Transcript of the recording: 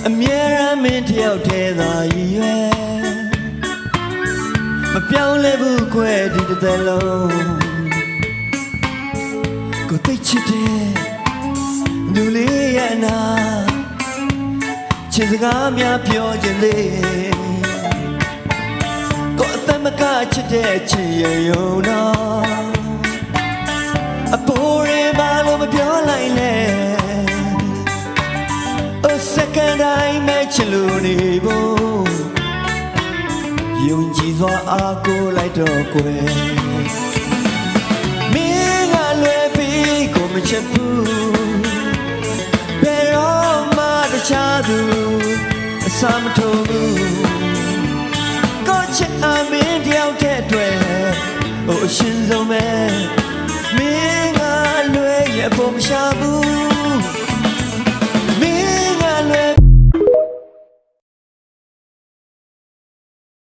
အမြဲတမ်းမင်းတယောက်တည်းသာရည်ရွယ်မပြောင်းလဲဘူးခွဲဒီတစ်သက်လုံးကိုသိချစ်တဲ့လူလေးရဲ့နာချစ်စကားများပြောခြင်းလေးကိုအသက်မကချစ်တဲ့ချစ်ရရုံတော့အပေါ်ရပါလို့မပြောလိုက်နဲ့ second time မဲ့ချစ်လို့နေဖို့ယုံကြည်စွာအားကိုးလိုက်တော့ကွယ်မင်းကလွယ်ပြီးကိုမချစ်ဘူးဘယ်တော့မှတခြားသူအစာမထိုးဘူးကိုချစ်အမင်းတယောက်တည်းတွေ့ဟိုအရှင်ဆုံးပဲမင်းကလွယ်ရဖို့မရှာဘူး